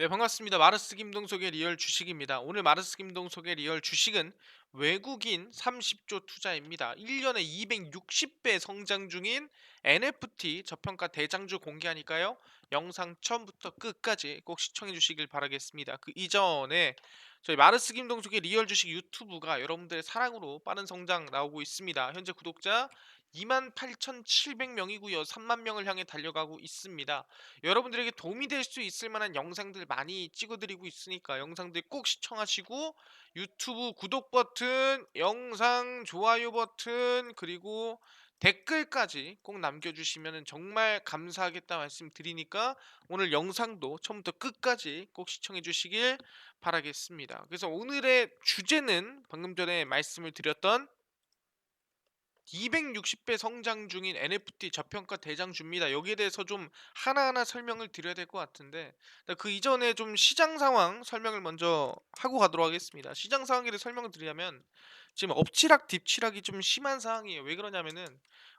네, 반갑습니다. 마르스 김동석의 리얼 주식입니다. 오늘 마르스 김동석의 리얼 주식은 외국인 30조 투자입니다. 1년에 260배 성장 중인 NFT 저평가 대장주 공개하니까요. 영상 처음부터 끝까지 꼭 시청해 주시길 바라겠습니다. 그 이전에 저희 마르스 김동석의 리얼 주식 유튜브가 여러분들의 사랑으로 빠른 성장 나오고 있습니다. 현재 구독자 28,700명이고요. 3만 명을 향해 달려가고 있습니다. 여러분들에게 도움이 될 수 있을 만한 영상들 많이 찍어드리고 있으니까 영상들 꼭 시청하시고 유튜브 구독 버튼, 영상 좋아요 버튼, 그리고 댓글까지 꼭 남겨주시면 정말 감사하겠다 말씀드리니까 오늘 영상도 처음부터 끝까지 꼭 시청해 주시길 바라겠습니다. 그래서 오늘의 주제는 방금 전에 말씀을 드렸던 260배 성장 중인 NFT 저평가 대장주입니다. 여기에 대해서 좀 하나하나 설명을 드려야 될 것 같은데, 그 이전에 좀 시장 상황 설명을 먼저 하고 가도록 하겠습니다. 시장 상황에 대해 설명을 드리자면 지금 엎치락 뒤치락이 좀 심한 상황이에요. 왜 그러냐면은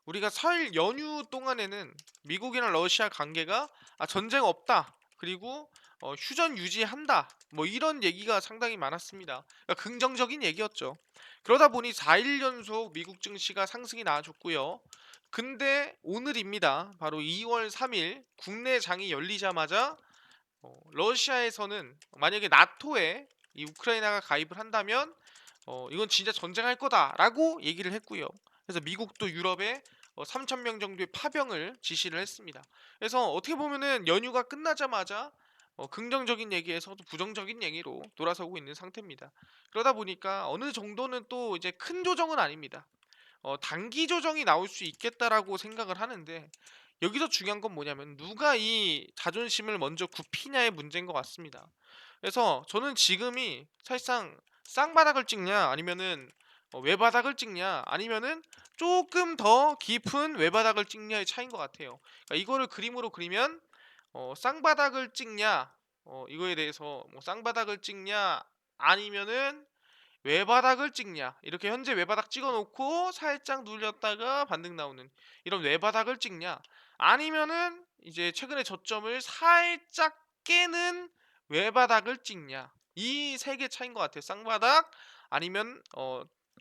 우리가 설 연휴 동안에는 미국이랑 러시아 관계가 전쟁 없다. 그리고 휴전 유지한다. 뭐 이런 얘기가 상당히 많았습니다. 그러니까 긍정적인 얘기였죠. 그러다 보니 4일 연속 미국 증시가 상승이 나와줬고요. 근데 오늘입니다. 바로 2월 3일 국내 장이 열리자마자 러시아에서는 만약에 나토에 이 우크라이나가 가입을 한다면 이건 진짜 전쟁할 거다라고 얘기를 했고요. 그래서 미국도 유럽에 3천 명 정도의 파병을 지시를 했습니다. 그래서 어떻게 보면은 연휴가 끝나자마자 긍정적인 얘기에서도 부정적인 얘기로 돌아서고 있는 상태입니다. 그러다 보니까 어느 정도는 또 이제 큰 조정은 아닙니다. 단기 조정이 나올 수 있겠다라고 생각을 하는데 여기서 중요한 건 뭐냐면 누가 이 자존심을 먼저 굽히냐의 문제인 것 같습니다. 그래서 저는 지금이 사실상 쌍바닥을 찍냐 아니면은 외바닥을 찍냐 아니면은 조금 더 깊은 외바닥을 찍냐의 차이인 것 같아요. 그러니까 이거를 그림으로 그리면 쌍바닥을 찍냐 이거에 대해서 뭐 쌍바닥을 찍냐 아니면은 외바닥을 찍냐 이렇게 현재 외바닥 찍어 놓고 살짝 눌렸다가 반등 나오는 이런 외바닥을 찍냐 아니면은 이제 최근에 저점을 살짝 깨는 외바닥을 찍냐 이 세 개 차이인 것 같아요. 쌍바닥 아니면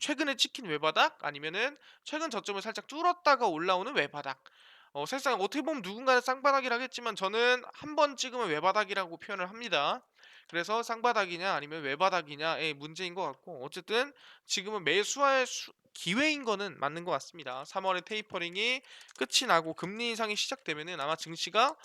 최근에 찍힌 외바닥 아니면은 최근 저점을 살짝 뚫었다가 올라오는 외바닥. 사실상 어떻게 보면 누군가는 쌍바닥이라 하겠지만 저는 한 번 찍으면 외바닥이라고 표현을 합니다. 그래서 쌍바닥이냐 아니면 외바닥이냐의 문제인 것 같고 어쨌든 지금은 매수할 기회인 거는 맞는 것 같습니다. 3월에 테이퍼링이 끝이 나고 금리 인상이 시작되면은 아마 증시가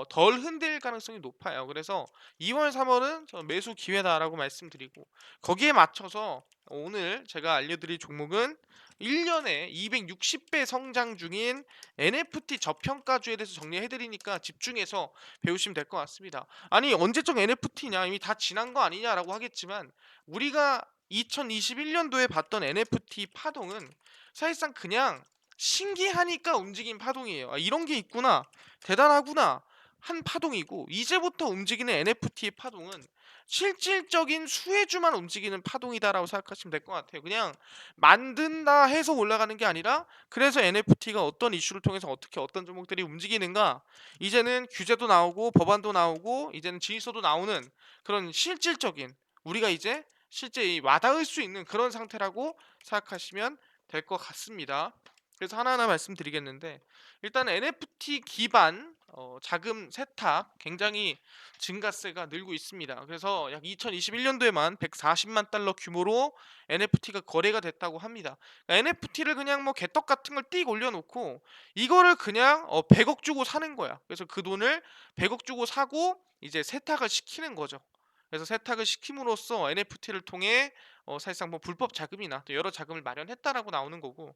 덜 흔들 가능성이 높아요. 그래서 2월, 3월은 저 매수 기회다라고 말씀드리고 거기에 맞춰서 오늘 제가 알려드릴 종목은 1년에 260배 성장 중인 NFT 저평가주에 대해서 정리해드리니까 집중해서 배우시면 될 것 같습니다. 아니 언제적 NFT냐 이미 다 지난 거 아니냐라고 하겠지만 우리가 2021년도에 봤던 NFT 파동은 사실상 그냥 신기하니까 움직인 파동이에요. 이런 게 있구나. 대단하구나. 한 파동이고 이제부터 움직이는 NFT의 파동은 실질적인 수혜주만 움직이는 파동이다라고 생각하시면 될 것 같아요. 그냥 만든다 해서 올라가는 게 아니라 그래서 NFT가 어떤 이슈를 통해서 어떻게 어떤 종목들이 움직이는가 이제는 규제도 나오고 법안도 나오고 이제는 질서도 나오는 그런 실질적인 우리가 이제 실제 이 와닿을 수 있는 그런 상태라고 생각하시면 될 것 같습니다. 그래서 하나하나 말씀드리겠는데 일단 NFT 기반 자금 세탁 굉장히 증가세가 늘고 있습니다. 그래서 약 2021년도에만 140만 달러 규모로 NFT가 거래가 됐다고 합니다. NFT를 그냥 뭐 개떡 같은 걸 띡 올려놓고 이거를 그냥 100억 주고 사는 거야. 그래서 그 돈을 100억 주고 사고 이제 세탁을 시키는 거죠. 그래서 세탁을 시킴으로써 NFT를 통해 사실상 뭐 불법 자금이나 또 여러 자금을 마련했다라고 나오는 거고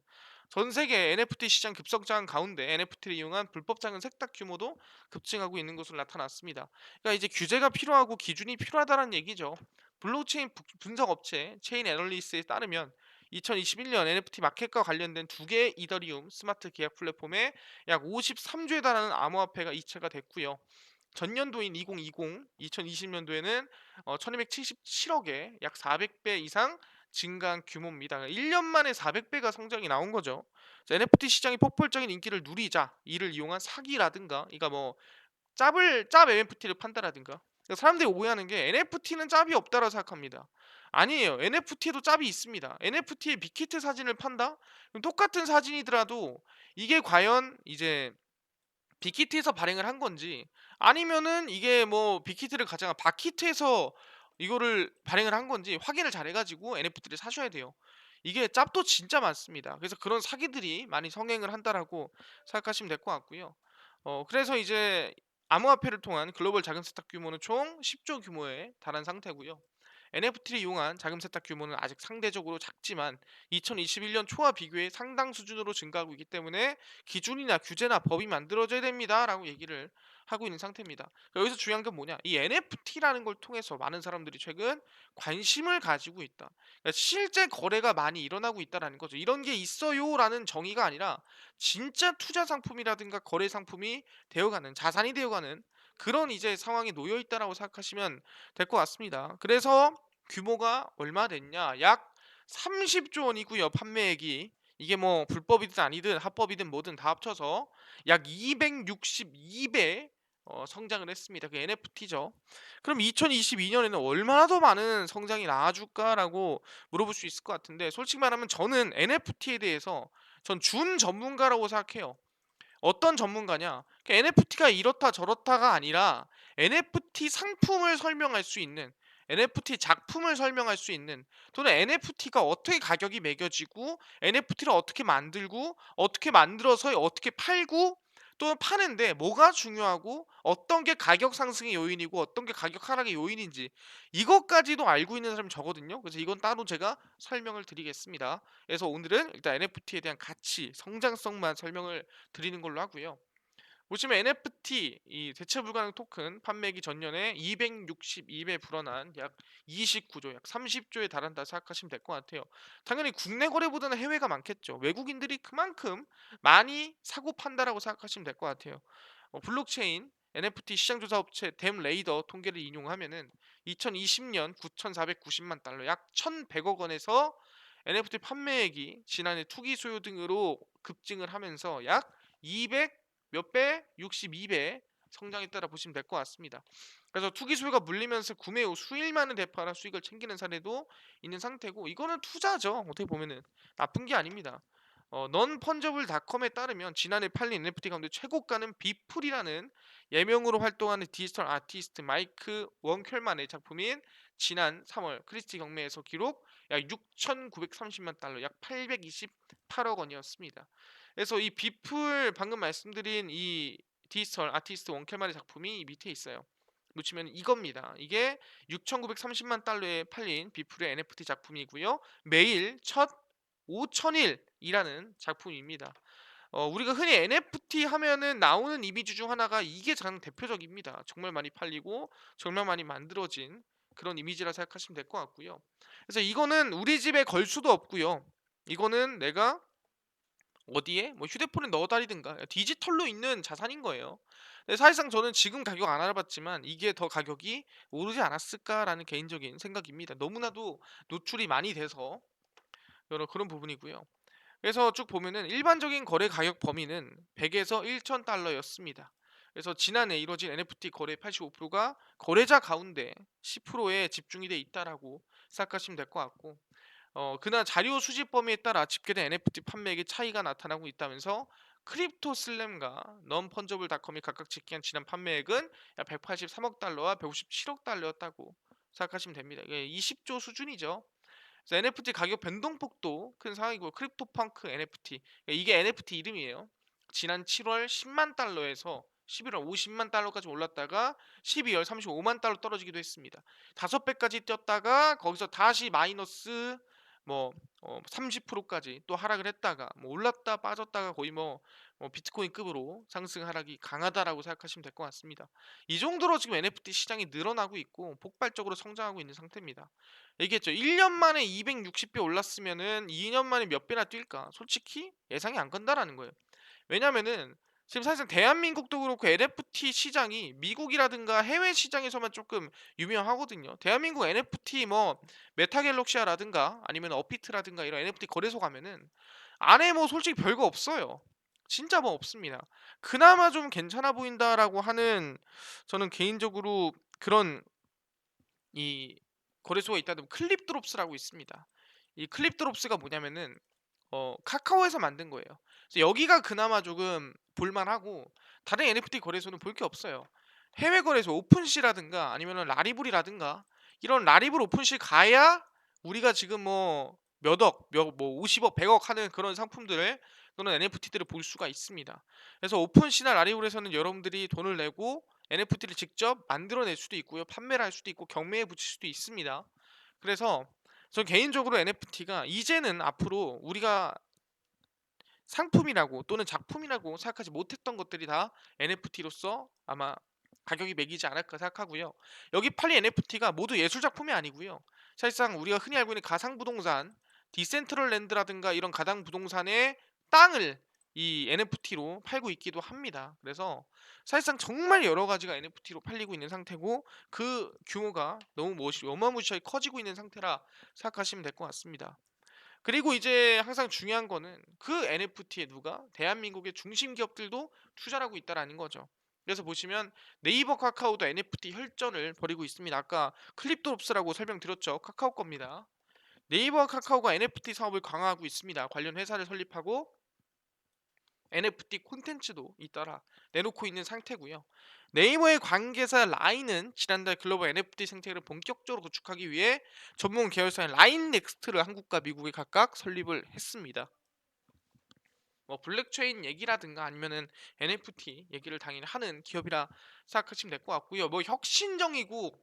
전 세계 NFT 시장 급성장 가운데 NFT를 이용한 불법 자금 세탁 규모도 급증하고 있는 것으로 나타났습니다. 그러니까 이제 규제가 필요하고 기준이 필요하다는 얘기죠. 블록체인 분석 업체 체인 애널리스트에 따르면 2021년 NFT 마켓과 관련된 두 개의 이더리움 스마트 계약 플랫폼에 약 53조에 달하는 암호화폐가 이체가 됐고요. 전년도인 2020년도에는 1277억에 약 400배 이상 증가한 규모입니다. 1년 만에 400배가 성장이 나온 거죠. NFT 시장이 폭발적인 인기를 누리자 이를 이용한 사기라든가, 그러니까 뭐 짭 NFT를 판다라든가 그러니까 사람들이 오해하는 게 NFT는 짭이 없다라고 생각합니다. 아니에요. NFT에도 짭이 있습니다. NFT에 빅히트 사진을 판다? 그럼 똑같은 사진이더라도 이게 과연 이제 빅히트에서 발행을 한 건지 아니면은 이게 뭐 빅히트를 가져가 박히트에서 이거를 발행을 한 건지 확인을 잘 해가지고 NFT를 사셔야 돼요. 이게 짭도 진짜 많습니다. 그래서 그런 사기들이 많이 성행을 한다라고 생각하시면 될 것 같고요. 그래서 이제 암호화폐를 통한 글로벌 자금 세탁 규모는 총 10조 규모에 달한 상태고요. NFT를 이용한 자금 세탁 규모는 아직 상대적으로 작지만 2021년 초와 비교해 상당 수준으로 증가하고 있기 때문에 기준이나 규제나 법이 만들어져야 됩니다라고 얘기를 하고 있는 상태입니다. 그러니까 여기서 중요한 건 뭐냐? 이 NFT라는 걸 통해서 많은 사람들이 최근 관심을 가지고 있다. 그러니까 실제 거래가 많이 일어나고 있다라는 거죠. 이런 게 있어요라는 정의가 아니라 진짜 투자 상품이라든가 거래 상품이 되어가는 자산이 되어가는 그런 이제 상황에 놓여 있다라고 생각하시면 될 것 같습니다. 그래서 규모가 얼마 됐냐? 약 30조 원이고요. 판매액이 이게 뭐 불법이든 아니든 합법이든 뭐든 다 합쳐서 약 262배 성장을 했습니다. 그 NFT죠. 그럼 2022년에는 얼마나 더 많은 성장이 나와줄까라고 물어볼 수 있을 것 같은데 솔직히 말하면 저는 NFT에 대해서 전 준 전문가라고 생각해요. 어떤 전문가냐? NFT가 이렇다 저렇다가 아니라 NFT 상품을 설명할 수 있는 NFT 작품을 설명할 수 있는 또는 NFT가 어떻게 가격이 매겨지고 NFT를 어떻게 만들고 어떻게 만들어서 어떻게 팔고 또 파는데 뭐가 중요하고 어떤 게 가격 상승의 요인이고 어떤 게 가격 하락의 요인인지 이것까지도 알고 있는 사람이 저거든요. 그래서 이건 따로 제가 설명을 드리겠습니다. 그래서 오늘은 일단 NFT에 대한 가치, 성장성만 설명을 드리는 걸로 하고요. 보시면 NFT 이 대체 불가능 토큰 판매기 전년에 262배 불어난 약 29조, 약 30조에 달한다 생각하시면 될 것 같아요. 당연히 국내 거래보다는 해외가 많겠죠. 외국인들이 그만큼 많이 사고 판다라고 생각하시면 될 것 같아요. 블록체인 NFT 시장조사 업체 댐레이더 통계를 인용하면은 2020년 9,490만 달러, 약 1,100억 원에서 NFT 판매액이 지난해 투기 수요 등으로 급증을 하면서 약 200 몇 배? 62배 성장했다라 보시면 될 것 같습니다. 그래서 투기 수요가 물리면서 구매 후 수일 만에 되팔아 수익을 챙기는 사례도 있는 상태고 이거는 투자죠. 어떻게 보면은 나쁜 게 아닙니다. 넌 펀저블닷컴에 따르면 지난해 팔린 NFT 가운데 최고가는 비풀이라는 예명으로 활동하는 디지털 아티스트 마이크 원켈만의 작품인 지난 3월 크리스티 경매에서 기록 약 6,930만 달러, 약 828억 원이었습니다. 그래서 이 비풀 방금 말씀드린 이 디지털 아티스트 원켈만의 작품이 밑에 있어요. 놓치면 이겁니다. 이게 6,930만 달러에 팔린 비풀의 NFT 작품이고요. 매일 첫 5천일이라는 작품입니다. 우리가 흔히 NFT 하면은 나오는 이미지 중 하나가 이게 가장 대표적입니다. 정말 많이 팔리고 정말 많이 만들어진 그런 이미지라 생각하시면 될 것 같고요. 그래서 이거는 우리 집에 걸 수도 없고요. 이거는 내가 어디에 뭐 휴대폰에 넣어 다니든가 디지털로 있는 자산인 거예요. 근데 사실상 저는 지금 가격 안 알아봤지만 이게 더 가격이 오르지 않았을까라는 개인적인 생각입니다. 너무나도 노출이 많이 돼서 여러 그런 부분이고요. 그래서 쭉 보면은 일반적인 거래 가격 범위는 100에서 1천 달러였습니다. 그래서 지난해 이뤄진 NFT 거래 85%가 거래자 가운데 10%에 집중이 돼 있다라고 생각하시면 될 것 같고 그날 자료 수집 범위에 따라 집계된 NFT 판매액의 차이가 나타나고 있다면서 크립토 슬램과 넌펀저블닷컴이 각각 집계한 지난 판매액은 약 183억 달러와 157억 달러였다고 생각하시면 됩니다. 이게 20조 수준이죠. 그래서 NFT 가격 변동폭도 큰 상황이고 크립토펑크 NFT 이게 NFT 이름이에요. 지난 7월 10만 달러에서 11월 50만 달러까지 올랐다가 12월 35만 달러 떨어지기도 했습니다. 5배까지 뛰었다가 거기서 다시 마이너스 뭐 30%까지 또 하락을 했다가 뭐 올랐다 빠졌다가 거의 뭐 비트코인급으로 상승 하락이 강하다라고 생각하시면 될 것 같습니다. 이 정도로 지금 NFT 시장이 늘어나고 있고 폭발적으로 성장하고 있는 상태입니다. 얘기했죠. 1년 만에 260배 올랐으면은 2년 만에 몇 배나 뛸까? 솔직히 예상이 안 간다라는 거예요. 왜냐면은 지금 사실상 대한민국도 그렇고 NFT 시장이 미국이라든가 해외 시장에서만 조금 유명하거든요. 대한민국 NFT 뭐 메타갤럭시아라든가 아니면 어피트라든가 이런 NFT 거래소 가면은 안에 뭐 솔직히 별거 없어요. 진짜 뭐 없습니다. 그나마 좀 괜찮아 보인다라고 하는, 저는 개인적으로 그런 이 거래소가 있다면 클립드롭스라고 있습니다. 이 클립드롭스가 뭐냐면은 카카오에서 만든 거예요. 그래서 여기가 그나마 조금 볼만하고, 다른 NFT 거래소는 볼 게 없어요. 해외 거래소 오픈시라든가 아니면은 라리블이라든가, 이런 라리블 오픈시 가야 우리가 지금 뭐 몇억, 뭐 50억, 100억 하는 그런 상품들을 또는 NFT들을 볼 수가 있습니다. 그래서 오픈시나 라리블에서는 여러분들이 돈을 내고 NFT를 직접 만들어낼 수도 있고요. 판매를 할 수도 있고 경매에 붙일 수도 있습니다. 그래서 저 개인적으로 NFT가 이제는 앞으로 우리가 상품이라고 또는 작품이라고 생각하지 못했던 것들이 다 NFT로서 아마 가격이 매기지 않을까 생각하고요. 여기 팔린 NFT가 모두 예술 작품이 아니고요. 사실상 우리가 흔히 알고 있는 가상부동산, 디센트럴랜드라든가 이런 가상부동산의 땅을 이 NFT로 팔고 있기도 합니다. 그래서 사실상 정말 여러 가지가 NFT로 팔리고 있는 상태고, 그 규모가 너무 어마무시하게 커지고 있는 상태라 생각하시면 될 것 같습니다. 그리고 이제 항상 중요한 거는 그 NFT에 누가 대한민국의 중심 기업들도 투자를 하고 있다라는 거죠. 그래서 보시면 네이버 카카오도 NFT 혈전을 벌이고 있습니다. 아까 클립도롭스라고 설명드렸죠. 카카오 겁니다. 네이버와 카카오가 NFT 사업을 강화하고 있습니다. 관련 회사를 설립하고 NFT 콘텐츠도 잇따라 내놓고 있는 상태고요. 네이버의 관계사 라인은 지난달 글로벌 NFT 생태계를 본격적으로 구축하기 위해 전문 계열사인 라인 넥스트를 한국과 미국에 각각 설립을 했습니다. 뭐 블랙체인 얘기라든가 아니면은 NFT 얘기를 당연히 하는 기업이라 생각하시면 될 것 같고요. 뭐 혁신적이고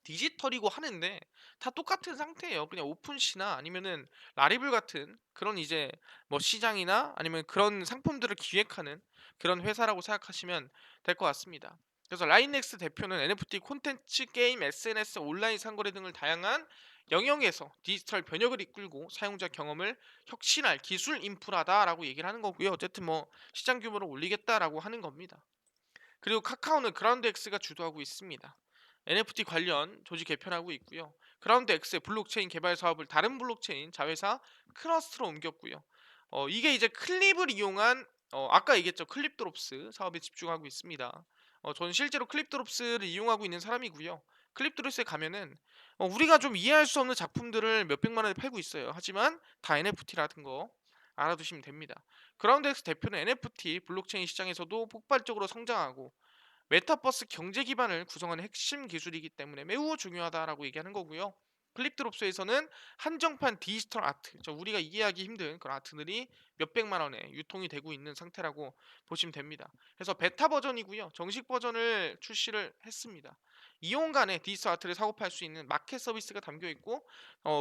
디지털이고 하는데 다 똑같은 상태예요. 그냥 오픈시나 아니면은 라리블 같은 그런 이제 뭐 시장이나 아니면 그런 상품들을 기획하는 그런 회사라고 생각하시면 될 것 같습니다. 그래서 라인넥스 대표는 NFT 콘텐츠, 게임, SNS, 온라인 상거래 등을 다양한 영역에서 디지털 변혁을 이끌고 사용자 경험을 혁신할 기술 인프라다라고 얘기를 하는 거고요. 어쨌든 뭐 시장 규모를 올리겠다라고 하는 겁니다. 그리고 카카오는 그라운드 X가 주도하고 있습니다. NFT 관련 조직 개편하고 있고요. 그라운드 X의 블록체인 개발 사업을 다른 블록체인 자회사 크러스트로 옮겼고요. 이게 이제 클립을 이용한 아까 얘기했죠. 클립드롭스 사업에 집중하고 있습니다. 저는 실제로 클립드롭스를 이용하고 있는 사람이고요. 클립드롭스에 가면은 우리가 좀 이해할 수 없는 작품들을 몇백만 원에 팔고 있어요. 하지만 다 NFT라는 거 알아두시면 됩니다. 그라운드 X 대표는 NFT 블록체인 시장에서도 폭발적으로 성장하고 메타버스 경제 기반을 구성하는 핵심 기술이기 때문에 매우 중요하다라고 얘기하는 거고요. 클립드롭스에서는 한정판 디지털 아트, 우리가 이해하기 힘든 그런 아트들이 몇백만 원에 유통이 되고 있는 상태라고 보시면 됩니다. 그래서 베타 버전이고요. 정식 버전을 출시를 했습니다. 이용 간의 디지털 아트를 사고 팔 수 있는 마켓 서비스가 담겨 있고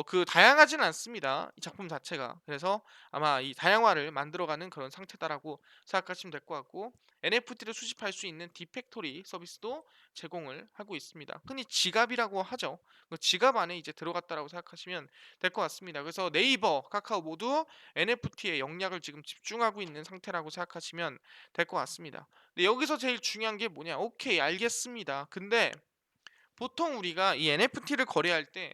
그 다양하지는 않습니다. 이 작품 자체가. 그래서 아마 이 다양화를 만들어가는 그런 상태다라고 생각하시면 될 것 같고, NFT를 수집할 수 있는 디팩토리 서비스도 제공을 하고 있습니다. 흔히 지갑이라고 하죠. 그 지갑 안에 이제 들어갔다라고 생각하시면 될 것 같습니다. 그래서 네이버, 카카오 모두 NFT에 역량을 지금 집중하고 있는 상태라고 생각하시면 될 것 같습니다. 근데 여기서 제일 중요한 게 뭐냐? 오케이, 알겠습니다. 근데 보통 우리가 이 NFT를 거래할 때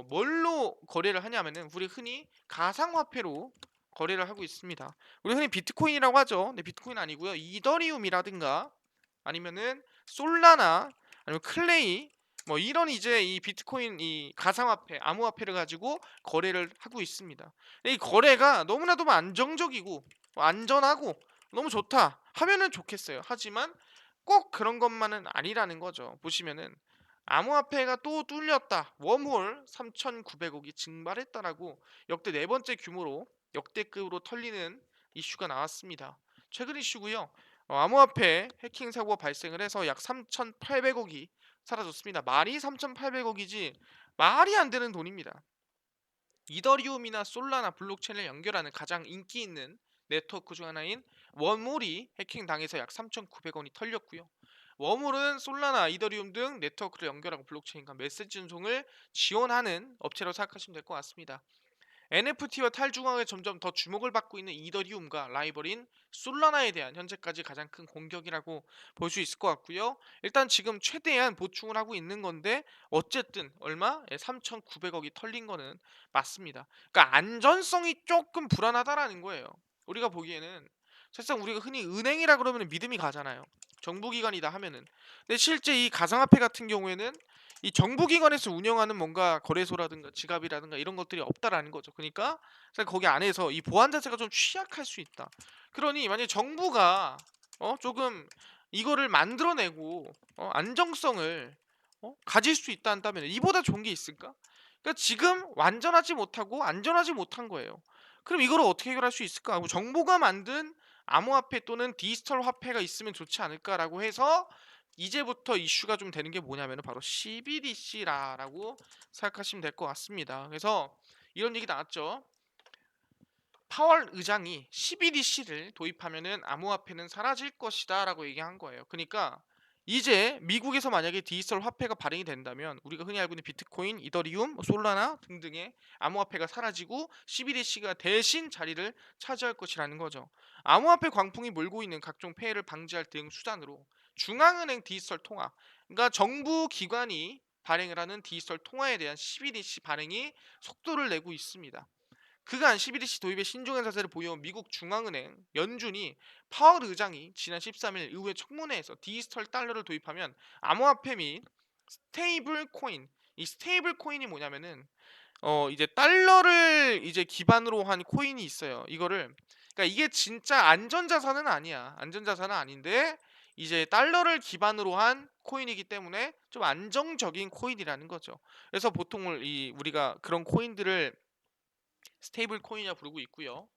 뭘로 거래를 하냐면은 우리 흔히 가상화폐로 거래를 하고 있습니다. 우리 흔히 비트코인이라고 하죠. 근데 비트코인 아니고요. 이더리움이라든가 아니면은 솔라나 아니면 클레이, 뭐 이런 이제 이 비트코인 이 가상화폐 암호화폐를 가지고 거래를 하고 있습니다. 이 거래가 너무나도 안정적이고 안전하고 너무 좋다 하면은 좋겠어요. 하지만 꼭 그런 것만은 아니라는 거죠. 보시면은 암호화폐가 또 뚫렸다. 웜홀 3,900억이 증발했다라고 역대 네 번째 규모로 역대급으로 털리는 이슈가 나왔습니다. 최근 이슈고요. 암호화폐 해킹 사고가 발생을 해서 약 3,800억이 사라졌습니다. 말이 3,800억이지 말이 안 되는 돈입니다. 이더리움이나 솔라나 블록체인을 연결하는 가장 인기 있는 네트워크 중 하나인 웜홀이 해킹당해서 약 3,900원이 털렸고요. 웜홀은 솔라나 이더리움 등 네트워크를 연결하고 블록체인과 메시지 전송을 지원하는 업체로 생각하시면 될 것 같습니다. NFT와 탈중앙에 점점 더 주목을 받고 있는 이더리움과 라이벌인 솔라나에 대한 현재까지 가장 큰 공격이라고 볼 수 있을 것 같고요. 일단 지금 최대한 보충을 하고 있는 건데 어쨌든 얼마? 3,900억이 털린 거는 맞습니다. 그러니까 안전성이 조금 불안하다라는 거예요. 우리가 보기에는 사실상 우리가 흔히 은행이라 그러면 믿음이 가잖아요. 정부기관이다 하면은. 근데 실제 이 가상화폐 같은 경우에는 이 정부기관에서 운영하는 뭔가 거래소라든가 지갑이라든가 이런 것들이 없다라는 거죠. 그러니까 사실 거기 안에서 이 보안 자체가 좀 취약할 수 있다. 그러니 만약 정부가 조금 이거를 만들어내고 안정성을 가질 수 있다 한다면 이보다 좋은 게 있을까? 그러니까 지금 완전하지 못하고 안전하지 못한 거예요. 그럼 이거를 어떻게 해결할 수 있을까? 뭐 정부가 만든 암호화폐 또는 디지털 화폐가 있으면 좋지 않을까라고 해서 이제부터 이슈가 좀 되는 게 뭐냐면은 바로 CBDC라고 생각하시면 될 것 같습니다. 그래서 이런 얘기 나왔죠. 파월 의장이 CBDC를 도입하면은 암호화폐는 사라질 것이다라고 얘기한 거예요. 그러니까 이제 미국에서 만약에 디지털 화폐가 발행이 된다면 우리가 흔히 알고 있는 비트코인, 이더리움, 솔라나 등등의 암호화폐가 사라지고 CBDC가 대신 자리를 차지할 것이라는 거죠. 암호화폐 광풍이 몰고 있는 각종 폐해를 방지할 대응 수단으로 중앙은행 디지털 통화, 그러니까 정부 기관이 발행을 하는 디지털 통화에 대한 CBDC 발행이 속도를 내고 있습니다. 그간 CBDC 도입에 신중한 자세를 보여온 미국 중앙은행 연준이 파월 의장이 지난 13일 의회 청문회에서 디지털 달러를 도입하면 암호화폐 및 스테이블 코인, 이 스테이블 코인이 뭐냐면은 이제 달러를 이제 기반으로 한 코인이 있어요. 이거를 그러니까 이게 진짜 안전자산은 아니야. 안전자산은 아닌데 이제 달러를 기반으로 한 코인이기 때문에 좀 안정적인 코인이라는 거죠. 그래서 보통 이 우리가 그런 코인들을 스테이블 코인이라 부르고 있고요.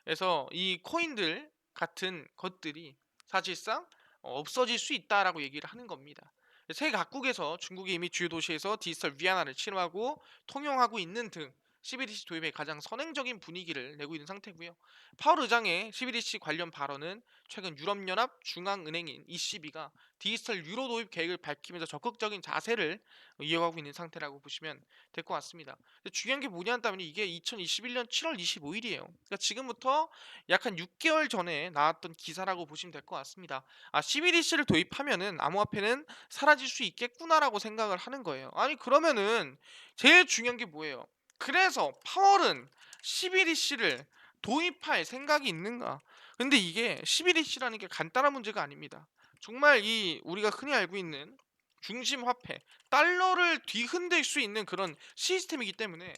그래서 이 코인들 같은 것들이 사실상 없어질 수 있다라고 얘기를 하는 겁니다. 세계 각국에서 중국이 이미 주요 도시에서 디지털 위안화를 실험하고 통용하고 있는 등 CBDC 도입에 가장 선행적인 분위기를 내고 있는 상태고요. 파월 의장의 CBDC 관련 발언은 최근 유럽연합 중앙은행인 ECB가 디지털 유로 도입 계획을 밝히면서 적극적인 자세를 이어가고 있는 상태라고 보시면 될 것 같습니다. 근데 중요한 게 뭐냐 한다면 이게 2021년 7월 25일이에요. 그러니까 지금부터 약 한 6개월 전에 나왔던 기사라고 보시면 될 것 같습니다. 아, CBDC를 도입하면은 암호화폐는 사라질 수 있겠구나라고 생각을 하는 거예요. 아니 그러면은 제일 중요한 게 뭐예요? 그래서 파월은 CBDC를 도입할 생각이 있는가? 근데 이게 CBDC라는 게 간단한 문제가 아닙니다. 정말 이 우리가 흔히 알고 있는 중심 화폐, 달러를 뒤흔들 수 있는 그런 시스템이기 때문에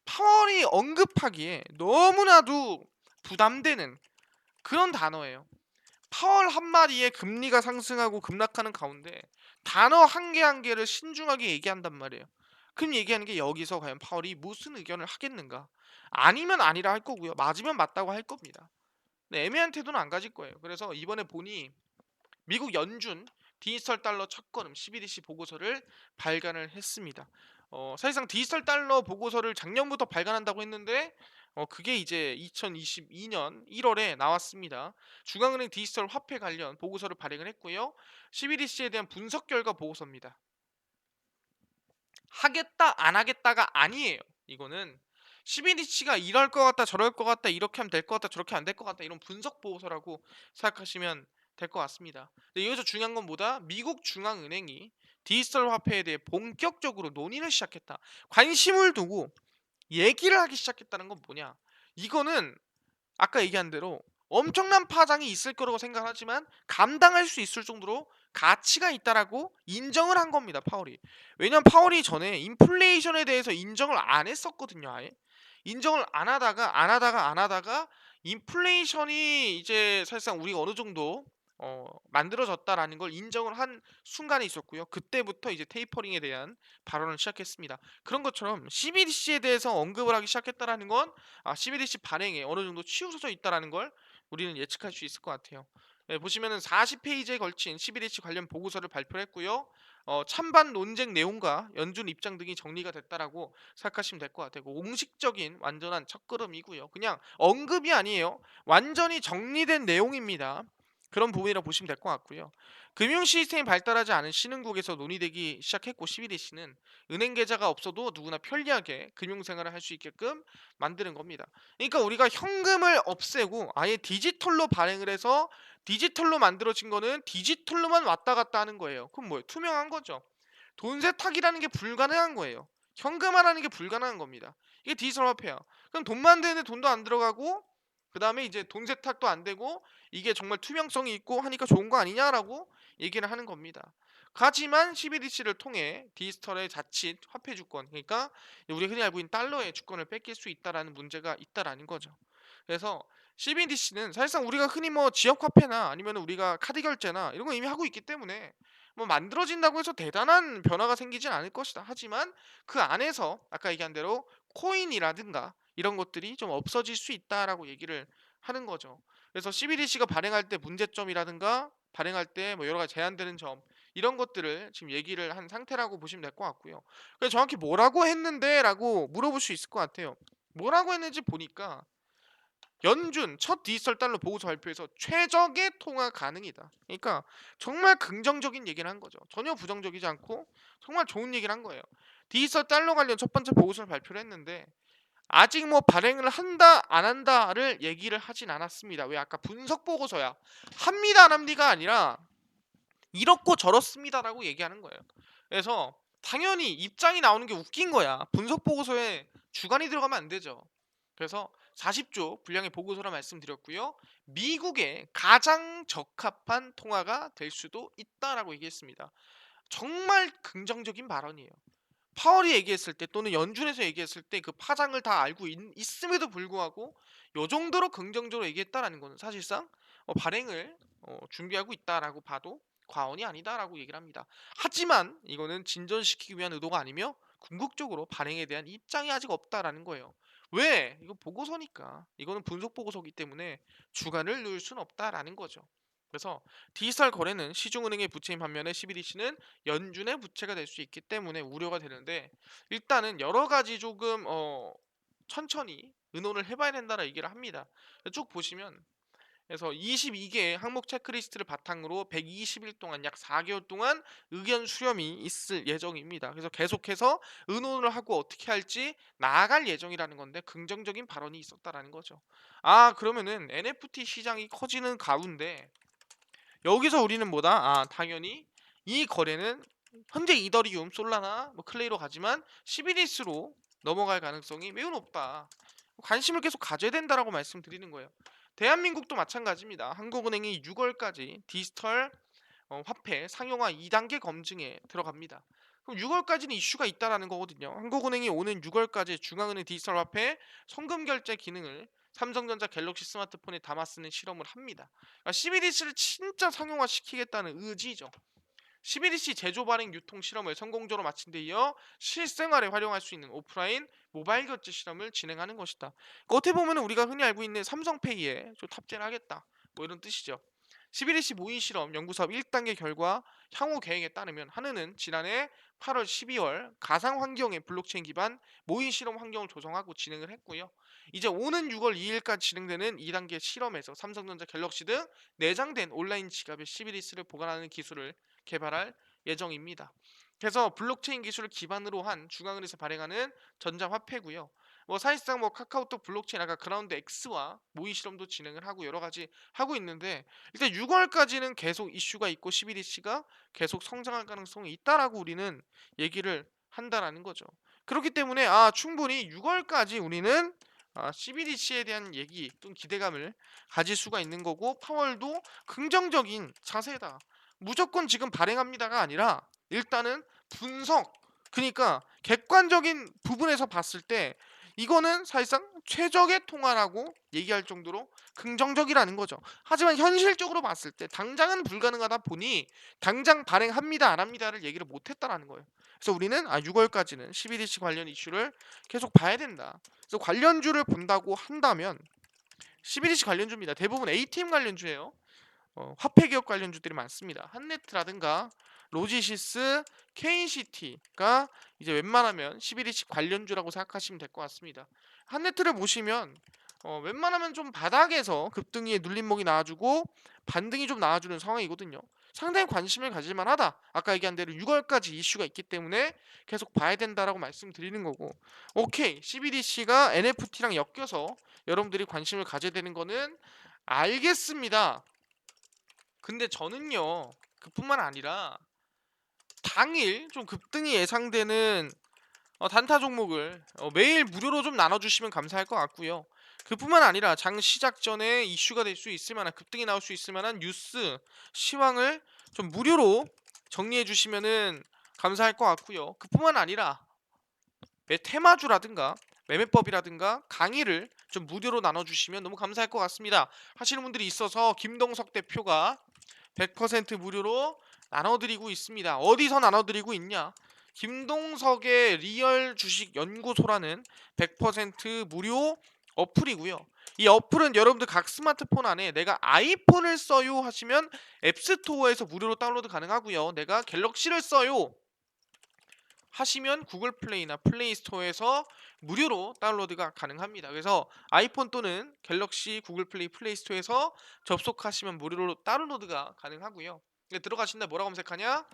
파월이 언급하기에 너무나도 부담되는 그런 단어예요. 파월 한마디에 금리가 상승하고 급락하는 가운데 단어 한 개 한 개를 신중하게 얘기한단 말이에요. 그럼 얘기하는 게 여기서 과연 파월이 무슨 의견을 하겠는가? 아니면 아니라 할 거고요. 맞으면 맞다고 할 겁니다. 근데 애매한 태도는 안 가질 거예요. 그래서 이번에 보니 미국 연준 디지털 달러 첫걸음 CBDC 보고서를 발간을 했습니다. 사실상 디지털 달러 보고서를 작년부터 발간한다고 했는데 그게 이제 2022년 1월에 나왔습니다. 중앙은행 디지털 화폐 관련 보고서를 발행을 했고요. CBDC에 대한 분석 결과 보고서입니다. 하겠다 안 하겠다가 아니에요. 이거는 CBDC가 이럴 것 같다 저럴 것 같다 이렇게 하면 될 것 같다 저렇게 안 될 것 같다 이런 분석 보고서라고 생각하시면 될 것 같습니다. 근데 여기서 중요한 건 뭐다? 미국 중앙은행이 디지털 화폐에 대해 본격적으로 논의를 시작했다. 관심을 두고 얘기를 하기 시작했다는 건 뭐냐? 이거는 아까 얘기한 대로 엄청난 파장이 있을 거라고 생각하지만 감당할 수 있을 정도로 가치가 있다라고 인정을 한 겁니다, 파월이. 왜냐면 파월이 전에 인플레이션에 대해서 인정을 안 했었거든요, 아예. 인정을 안 하다가 인플레이션이 이제 사실상 우리가 어느 정도 만들어졌다라는 걸 인정을 한 순간에 있었고요. 그때부터 이제 테이퍼링에 대한 발언을 시작했습니다. 그런 것처럼 CBDC에 대해서 언급을 하기 시작했다라는 건 CBDC 발행에 어느 정도 치우쳐져 있다라는 걸 우리는 예측할 수 있을 것 같아요. 네, 보시면은 40페이지에 걸친 CBDC 관련 보고서를 발표했고요. 찬반 논쟁 내용과 연준 입장 등이 정리가 됐다라고 생각하시면 될 것 같아요. 공식적인 완전한 첫걸음이고요. 그냥 언급이 아니에요. 완전히 정리된 내용입니다. 그런 부분이라 보시면 될 것 같고요. 금융 시스템이 발달하지 않은 신흥국에서 논의되기 시작했고 CBDC는 은행 계좌가 없어도 누구나 편리하게 금융 생활을 할 수 있게끔 만드는 겁니다. 그러니까 우리가 현금을 없애고 아예 디지털로 발행을 해서 디지털로 만들어진 거는 디지털로만 왔다 갔다 하는 거예요. 그럼 뭐예요? 투명한 거죠. 돈 세탁이라는 게 불가능한 거예요. 현금화라는 게 불가능한 겁니다. 이게 디지털 화폐야. 그럼 돈 만드는데 돈도 안 들어가고 그다음에 이제 돈 세탁도 안 되고 이게 정말 투명성이 있고 하니까 좋은 거 아니냐라고 얘기를 하는 겁니다. 하지만 CBDC를 통해 디지털의 자칫 화폐 주권, 그러니까 우리가 흔히 알고 있는 달러의 주권을 뺏길 수 있다라는 문제가 있다라는 거죠. 그래서 CBDC는 사실상 우리가 흔히 뭐 지역 화폐나 아니면 우리가 카드 결제나 이런 거 이미 하고 있기 때문에 뭐 만들어진다고 해서 대단한 변화가 생기진 않을 것이다. 하지만 그 안에서 아까 얘기한 대로 코인이라든가 이런 것들이 좀 없어질 수 있다라고 얘기를 하는 거죠. 그래서 CBDC가 발행할 때 문제점이라든가 발행할 때 뭐 여러 가지 제한되는 점 이런 것들을 지금 얘기를 한 상태라고 보시면 될 것 같고요. 그래서 정확히 뭐라고 했는데라고 물어볼 수 있을 것 같아요. 뭐라고 했는지 보니까 연준 첫 디지털 달러 보고서 발표에서 최적의 통화 가능이다. 그러니까 정말 긍정적인 얘기를 한 거죠. 전혀 부정적이지 않고 정말 좋은 얘기를 한 거예요. 디지털 달러 관련 첫 번째 보고서를 발표를 했는데 아직 뭐 발행을 한다 안 한다를 얘기를 하진 않았습니다. 왜 아까 분석 보고서야 합니다 안 합니다가 아니라 이렇고 저렇습니다라고 얘기하는 거예요. 그래서 당연히 입장이 나오는 게 웃긴 거야. 분석 보고서에 주관이 들어가면 안 되죠. 그래서 40조 분량의 보고서라 말씀드렸고요. 미국에 가장 적합한 통화가 될 수도 있다라고 얘기했습니다. 정말 긍정적인 발언이에요. 파월이 얘기했을 때 또는 연준에서 얘기했을 때 그 파장을 다 알고 있음에도 불구하고 요 정도로 긍정적으로 얘기했다라는 거는 사실상 발행을 준비하고 있다라고 봐도 과언이 아니다라고 얘기를 합니다. 하지만 이거는 진전시키기 위한 의도가 아니며 궁극적으로 발행에 대한 입장이 아직 없다라는 거예요. 왜? 이거 보고서니까. 이거는 분석 보고서이기 때문에 주가를 누를 수는 없다라는 거죠. 그래서 디지털 거래는 시중은행의 부채인 반면에 CBDC는 연준의 부채가 될 수 있기 때문에 우려가 되는데 일단은 여러 가지 조금 천천히 의논을 해봐야 된다는 얘기를 합니다. 쭉 보시면 그래서 22개의 항목 체크리스트를 바탕으로 120일 동안 약 4개월 동안 의견 수렴이 있을 예정입니다. 그래서 계속해서 의논을 하고 어떻게 할지 나아갈 예정이라는 건데 긍정적인 발언이 있었다라는 거죠. 아 그러면은 NFT 시장이 커지는 가운데 여기서 우리는 뭐다? 아, 당연히 이 거래는 현재 이더리움, 솔라나, 뭐 클레이로 가지만 CBDC로 넘어갈 가능성이 매우 높다. 관심을 계속 가져야 된다라고 말씀드리는 거예요. 대한민국도 마찬가지입니다. 한국은행이 6월까지 디지털 화폐 상용화 2단계 검증에 들어갑니다. 그럼 6월까지는 이슈가 있다라는 거거든요. 한국은행이 오는 6월까지 중앙은행 디지털 화폐 송금 결제 기능을 삼성전자 갤럭시 스마트폰에 담아 쓰는 실험을 합니다. 그러니까 CBDC를 진짜 상용화 시키겠다는 의지죠. CBDC 제조 발행 유통 실험을 성공적으로 마친 데 이어 실생활에 활용할 수 있는 오프라인 모바일 결제 실험을 진행하는 것이다. 그러니까 어떻게 보면 우리가 흔히 알고 있는 삼성페이에 좀 탑재를 하겠다. 뭐 이런 뜻이죠. CBDC 모의 실험 연구 사업 1단계 결과 향후 계획에 따르면 한은은 지난해 8월 12월 가상 환경의 블록체인 기반 모의 실험 환경을 조성하고 진행을 했고요. 이제 오는 6월 2일까지 진행되는 2단계 실험에서 삼성전자 갤럭시 등 내장된 온라인 지갑에 CBDC를 보관하는 기술을 개발할 예정입니다. 그래서 블록체인 기술을 기반으로 한 중앙은행에서 발행하는 전자화폐고요. 뭐 사실상 뭐 카카오톡 블록체인 아까 그라운드 X와 모의 실험도 진행을 하고 여러 가지 하고 있는데 일단 6월까지는 계속 이슈가 있고 CBDC가 계속 성장할 가능성이 있다라고 우리는 얘기를 한다라는 거죠. 그렇기 때문에 충분히 6월까지 우리는 CBDC에 대한 얘기 또는 기대감을 가질 수가 있는 거고 파월도 긍정적인 자세다. 무조건 지금 발행합니다가 아니라 일단은 분석 그러니까 객관적인 부분에서 봤을 때 이거는 사실상 최적의 통화라고 얘기할 정도로 긍정적이라는 거죠. 하지만 현실적으로 봤을 때 당장은 불가능하다 보니 당장 발행합니다 안 합니다를 얘기를 못했다라는 거예요. 그래서 우리는 6월까지는 CBDC 관련 이슈를 계속 봐야 된다. 그래서 관련주를 본다고 한다면 CBDC 관련주입니다. 대부분 ATM 관련주예요. 화폐 기업 관련주들이 많습니다. 한네트라든가 로지시스, KNCT가 이제 웬만하면 11이식 관련주라고 생각하시면 될 것 같습니다. 한네트를 보시면 웬만하면 좀 바닥에서 급등위에 눌림목이 나와주고 반등이 좀 나와주는 상황이거든요. 상당히 관심을 가질 만하다. 아까 얘기한 대로 6월까지 이슈가 있기 때문에 계속 봐야 된다라고 말씀드리는 거고. 오케이, CBDC가 NFT랑 엮여서 여러분들이 관심을 가져야 되는 거는 알겠습니다. 근데 저는요, 그뿐만 아니라 당일 좀 급등이 예상되는 단타 종목을 매일 무료로 좀 나눠주시면 감사할 것 같고요. 그뿐만 아니라 장 시작 전에 이슈가 될 수 있을 만한 급등이 나올 수 있을 만한 뉴스, 시황을 좀 무료로 정리해 주시면은 감사할 것 같고요. 그뿐만 아니라 테마주라든가 매매법이라든가 강의를 좀 무료로 나눠 주시면 너무 감사할 것 같습니다. 하시는 분들이 있어서 김동석 대표가 100% 무료로 나눠드리고 있습니다. 어디서 나눠드리고 있냐? 김동석의 리얼 주식 연구소라는 100% 무료 어플이고요. 이 어플은 여러분들 각 스마트폰 안에 내가 아이폰을 써요 하시면 앱스토어에서 무료로 다운로드 가능하고요. 내가 갤럭시를 써요 하시면 구글 플레이나 플레이 스토어에서 무료로 다운로드가 가능합니다. 그래서 아이폰 또는 갤럭시 구글 플레이 플레이 스토어에서 접속하시면 무료로 다운로드가 가능하고요. 들어가신다 뭐라고 검색하냐?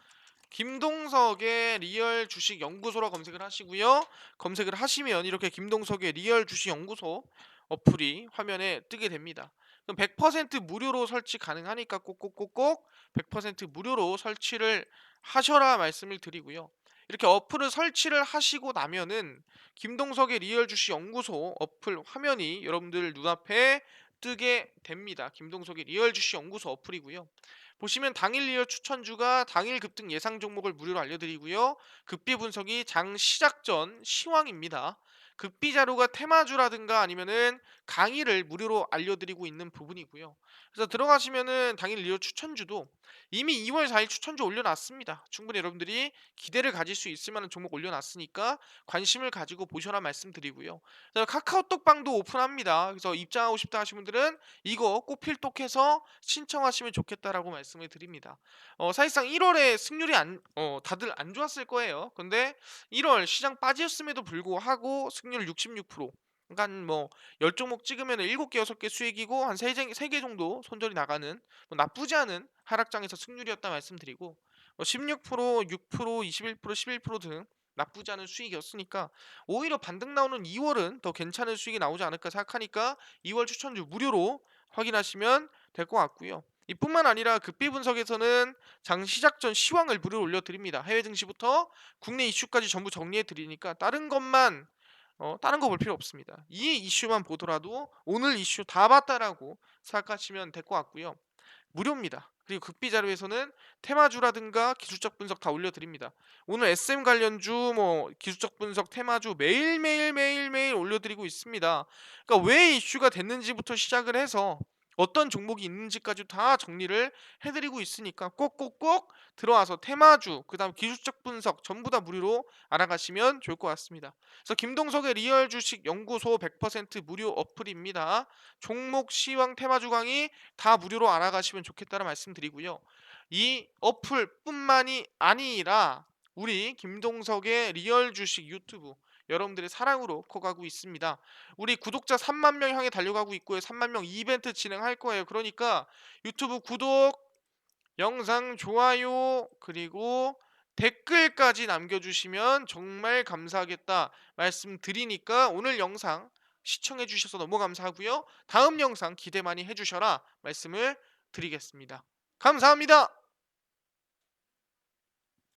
김동석의 리얼 주식 연구소로 검색을 하시고요. 검색을 하시면 이렇게 김동석의 리얼 주식 연구소 어플이 화면에 뜨게 됩니다. 그럼 100% 무료로 설치 가능하니까 꼭꼭꼭꼭 100% 무료로 설치를 하셔라 말씀을 드리고요. 이렇게 어플을 설치를 하시고 나면은 김동석의 리얼 주식 연구소 어플 화면이 여러분들 눈앞에 뜨게 됩니다. 김동석의 리얼 주식 연구소 어플이고요. 보시면 당일 리얼 추천주가 당일 급등 예상 종목을 무료로 알려드리고요. 급비 분석이 장 시작 전 시황입니다. 급비 자료가 테마주라든가 아니면은 강의를 무료로 알려드리고 있는 부분이고요. 그래서 들어가시면은 당일 리얼 추천주도 이미 2월 4일 추천주 올려놨습니다. 충분히 여러분들이 기대를 가질 수 있을 만한 종목 올려놨으니까 관심을 가지고 보셔라 말씀드리고요. 그래서 카카오톡 방도 오픈합니다. 그래서 입장하고 싶다 하시는 분들은 이거 꼭 필독해서 신청하시면 좋겠다라고 말씀을 드립니다. 사실상 1월에 승률이 다들 안 좋았을 거예요. 근데 1월 시장 빠졌음에도 불구하고 승률 66%. 그러니까 뭐 10종목 찍으면 7개, 6개 수익이고 한 3개 정도 손절이 나가는 뭐 나쁘지 않은 하락장에서 승률이었다 말씀드리고 16%, 6%, 21%, 11%등 나쁘지 않은 수익이었으니까 오히려 반등 나오는 2월은 더 괜찮은 수익이 나오지 않을까 생각하니까 2월 추천주 무료로 확인하시면 될 것 같고요. 이뿐만 아니라 급비 분석에서는 장 시작 전 시황을 무료로 올려드립니다. 해외 증시부터 국내 이슈까지 전부 정리해 드리니까 다른 거 볼 필요 없습니다. 이 이슈만 보더라도 오늘 이슈 다 봤다라고 생각하시면 될 것 같고요. 무료입니다. 그리고 극비 자료에서는 테마주라든가 기술적 분석 다 올려드립니다. 오늘 SM 관련주, 뭐 기술적 분석, 테마주 매일매일 올려드리고 있습니다. 그러니까 왜 이슈가 됐는지부터 시작을 해서 어떤 종목이 있는지까지 다 정리를 해드리고 있으니까 꼭꼭꼭 들어와서 테마주, 그다음 기술적 분석 전부 다 무료로 알아가시면 좋을 것 같습니다. 그래서 김동석의 리얼 주식 연구소 100% 무료 어플입니다. 종목 시황 테마주 강의 다 무료로 알아가시면 좋겠다는 말씀드리고요. 이 어플뿐만이 아니라 우리 김동석의 리얼 주식 유튜브 여러분들의 사랑으로 커가고 있습니다. 우리 구독자 3만 명 향해 달려가고 있고요. 3만 명 이벤트 진행할 거예요. 그러니까 유튜브 구독, 영상 좋아요, 그리고 댓글까지 남겨주시면 정말 감사하겠다 말씀드리니까 오늘 영상 시청해 주셔서 너무 감사하고요. 다음 영상 기대 많이 해주셔라 말씀을 드리겠습니다. 감사합니다.